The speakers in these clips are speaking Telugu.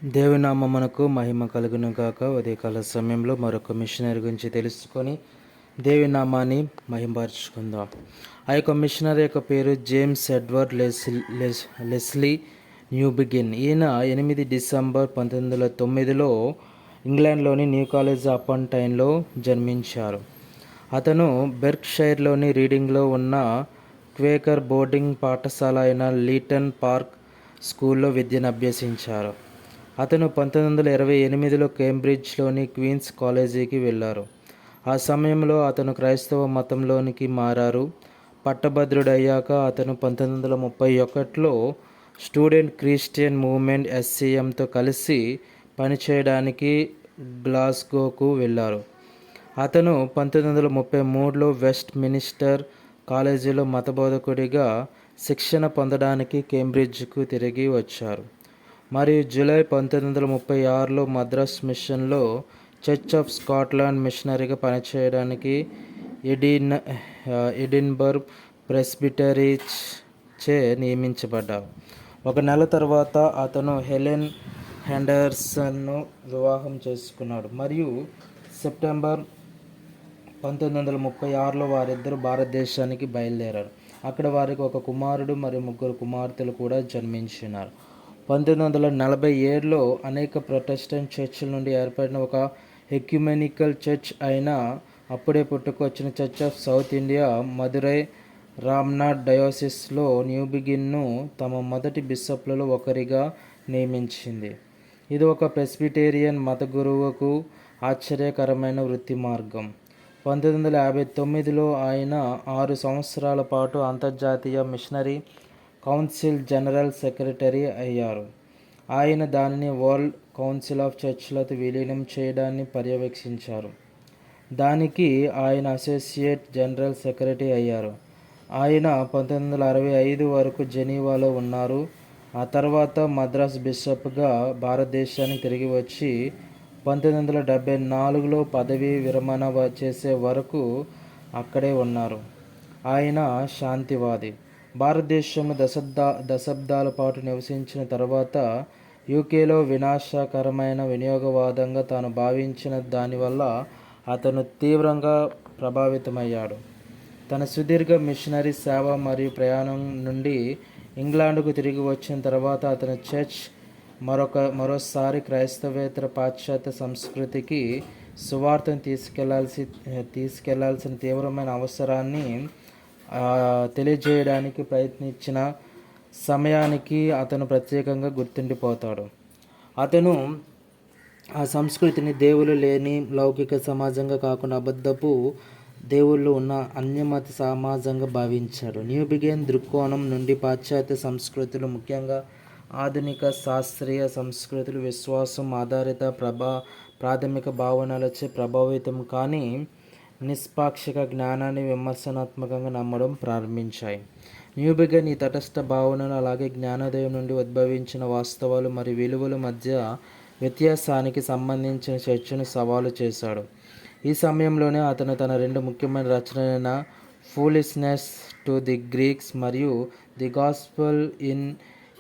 దేవుని నామమునకు మహిమ కలుగును గాక. ఉదయకాల సమయంలో మరొక మిషనరీ గురించి తెలుసుకొని దేవుని నామాన్ని మహిమపరుచుకుందాం. ఆ యొక్క మిషనరీ యొక్క పేరు జేమ్స్ ఎడ్వర్డ్ లెస్లీ న్యూబిగిన్. ఈయన 8 డిసెంబర్ 1909లో ఇంగ్లాండ్లోని న్యూ కాలేజ్ అపాన్ టైన్లో జన్మించారు. అతను బెర్క్షైర్లోని రీడింగ్లో ఉన్న క్వేకర్ బోర్డింగ్ పాఠశాల అయిన లీటన్ పార్క్ స్కూల్లో విద్యను అభ్యసించారు. అతను 1928లో కేంబ్రిడ్జ్లోని క్వీన్స్ కాలేజీకి వెళ్ళారు. ఆ సమయంలో అతను క్రైస్తవ మతంలోనికి మారారు. పట్టభద్రుడయ్యాక అతను 1931లో స్టూడెంట్ క్రిస్టియన్ మూవ్మెంట్ ఎస్సీఎంతో కలిసి పనిచేయడానికి గ్లాస్గోకు వెళ్ళారు. అతను 1933లో వెస్ట్ మినిస్టర్ కాలేజీలో మతబోధకుడిగా శిక్షణ పొందడానికి కేంబ్రిడ్జ్కు తిరిగి వచ్చారు. మరియు జూలై 1936లో మద్రాస్ మిషన్లో చర్చ్ ఆఫ్ స్కాట్లాండ్ మిషనరీగా పనిచేయడానికి ఎడిన్బర్గ్ ప్రెస్బిటరీ చే నియమించబడ్డారు. ఒక నెల తర్వాత అతను హెలెన్ హెండర్సన్ను వివాహం చేసుకున్నాడు మరియు సెప్టెంబర్ 1936లో వారిద్దరూ భారతదేశానికి బయలుదేరారు. అక్కడ వారికి ఒక కుమారుడు మరియు 3 కుమార్తెలు కూడా జన్మించినారు. 1947లో అనేక ప్రొటెస్టెంట్ చర్చిల నుండి ఏర్పడిన ఒక ఎక్యుమెనికల్ చర్చ్ అయిన అప్పుడే పుట్టుకొచ్చిన Church of South India Madurai Ramnad డయోసిస్లో న్యూబిగిన్ను తమ మొదటి బిషప్లలో ఒకరిగా నియమించింది. ఇది ఒక ప్రెస్బిటేరియన్ మత గురువుకు ఆశ్చర్యకరమైన వృత్తి మార్గం. 1959లో ఆయన 6 సంవత్సరాల పాటు అంతర్జాతీయ మిషనరీ కౌన్సిల్ జనరల్ సెక్రటరీ అయ్యారు. ఆయన దానిని వరల్డ్ కౌన్సిల్ ఆఫ్ చర్చ్లతో విలీనం చేయడాన్ని పర్యవేక్షించారు. దానికి ఆయన అసోసియేట్ జనరల్ సెక్రటరీ అయ్యారు. ఆయన 1965 వరకు జెనీవాలో ఉన్నారు. ఆ తర్వాత మద్రాస్ బిషప్గా భారతదేశానికి తిరిగి వచ్చి 1974లో పదవీ విరమణ చేసే వరకు అక్కడే ఉన్నారు. ఆయన శాంతివాది. భారతదేశంలో దశాబ్దాల పాటు నివసించిన తర్వాత యూకేలో వినాశకరమైన వినియోగవాదంగా తాను భావించిన దానివల్ల అతను తీవ్రంగా ప్రభావితమయ్యాడు. తన సుదీర్ఘ మిషనరీ సేవ మరియు ప్రయాణం నుండి ఇంగ్లాండ్కు తిరిగి వచ్చిన తర్వాత అతను చర్చ్ మరోసారి క్రైస్తవేతర పాశ్చాత్య సంస్కృతికి సువార్తను తీసుకెళ్లాల్సిన తీవ్రమైన అవసరాన్ని తెలియజేయడానికి ప్రయత్నించిన సమయానికి అతను ప్రత్యేకంగా గుర్తుండిపోతాడు. అతను ఆ సంస్కృతిని దేవుళ్ళు లేని లౌకిక సమాజంగా కాకుండా అబద్ధపు దేవుళ్ళు ఉన్న అన్యమత సమాజంగా భావించాడు. న్యూబిగిన్ దృక్కోణం నుండి పాశ్చాత్య సంస్కృతులు, ముఖ్యంగా ఆధునిక శాస్త్రీయ సంస్కృతులు విశ్వాసం ఆధారిత ప్రాథమిక భావనలచే ప్రభావితం కానీ నిష్పాక్షిక జ్ఞానాన్ని విమర్శనాత్మకంగా నమ్మడం ప్రారంభించాయి. న్యూబిగిన్ ఈ తటస్థ భావనలు అలాగే జ్ఞానోదయం నుండి ఉద్భవించిన వాస్తవాలు మరియు విలువల మధ్య వ్యత్యాసానికి సంబంధించిన చర్చను సవాలు చేశాడు. ఈ సమయంలోనే అతను తన 2 ముఖ్యమైన రచనలైన ఫూలిష్నెస్ టు ది గ్రీక్స్ మరియు the gospel in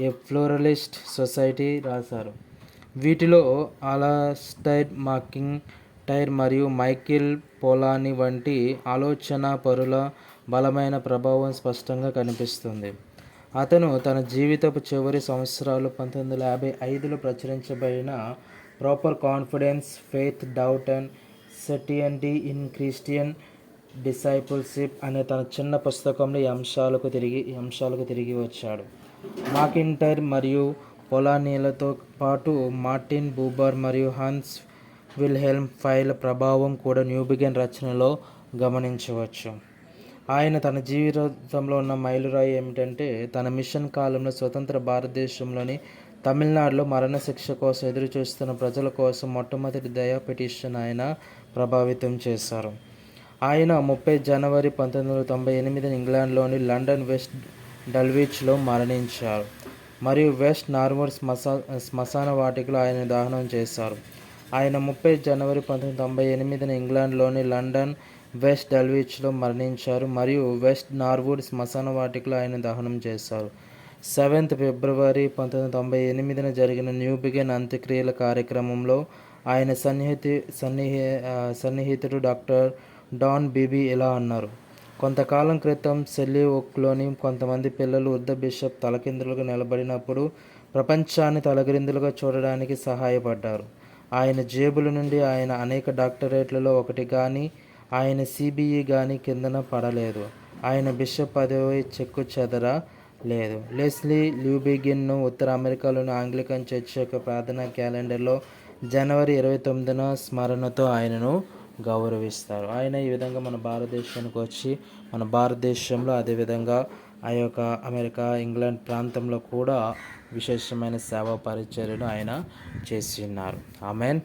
a pluralist society రాశారు. వీటిలో అలస్టైర్ మాకింటైర్ మరియు మైకేల్ పోలానీ వంటి ఆలోచనా పరుల బలమైన ప్రభావం స్పష్టంగా కనిపిస్తుంది. అతను తన జీవితపు చివరి సంవత్సరాలు 1955లో ప్రచురించబడిన proper confidence, faith, doubt and certainty in Christian discipleship అనే తన చిన్న పుస్తకంలో ఈ అంశాలకు తిరిగి వచ్చాడు. మాకింటైర్ మరియు పొలానీలతో పాటు మార్టిన్ బూబర్ మరియు హన్స్ విల్హెల్మ్ ఫైల్ ప్రభావం కూడా న్యూబిగిన్ రచనలో గమనించవచ్చు. ఆయన తన జీవితంలో ఉన్న మైలురాయి ఏమిటంటే తన మిషన్ కాలంలో స్వతంత్ర భారతదేశంలోని తమిళనాడులో మరణశిక్ష కోసం ఎదురుచూస్తున్న ప్రజల కోసం మొట్టమొదటి దయా పిటిషన్ ఆయన ప్రభావితం చేశారు. ఆయన 30 జనవరి 1998 ఇంగ్లాండ్లోని లండన్ వెస్ట్ డల్విచ్లో మరణించారు మరియు వెస్ట్ నార్మూర్ శ్మశాన వాటికలో ఆయన దహనం చేశారు. ఆయన 30 జనవరి 1998 ఇంగ్లాండ్లోని లండన్ వెస్ట్ డల్విచ్లో మరణించారు మరియు వెస్ట్ నార్వుడ్ శ్మశాన వాటికలో ఆయన దహనం చేశారు. 7th ఫిబ్రవరి 1998న జరిగిన న్యూ బిగిన్ అంత్యక్రియల కార్యక్రమంలో ఆయన సన్నిహితుడు డాక్టర్ డాన్ బీబీ ఇలా అన్నారు: కొంతకాలం క్రితం సెల్లీ ఓక్లోని కొంతమంది పిల్లలు వృద్ధ బిషప్ తలకిందులుగా నిలబడినప్పుడు ప్రపంచాన్ని తలకిందులుగా చూడడానికి సహాయపడ్డారు. ఆయన జేబుల నుండి ఆయన అనేక డాక్టరేట్లలో ఒకటి కానీ, ఆయన సిబిఈ కానీ కిందన పడలేదు. ఆయన బిషప్ పదవి చెక్కు చెదరా లేదు. లెస్లీ ల్యూబిగిన్ను ఉత్తర అమెరికాలోని ఆంగ్లికన్ చర్చ్ యొక్క ప్రార్థనా క్యాలెండర్లో జనవరి 29న స్మరణతో ఆయనను గౌరవిస్తారు. ఆయన ఈ విధంగా మన భారతదేశానికి వచ్చి మన భారతదేశంలో అదేవిధంగా ఆ యొక్క అమెరికా, ఇంగ్లాండ్ ప్రాంతంలో కూడా విశేషమైన సేవా పరిచర్యను ఆయన చేసి ఉన్నారు. ఆమెన్.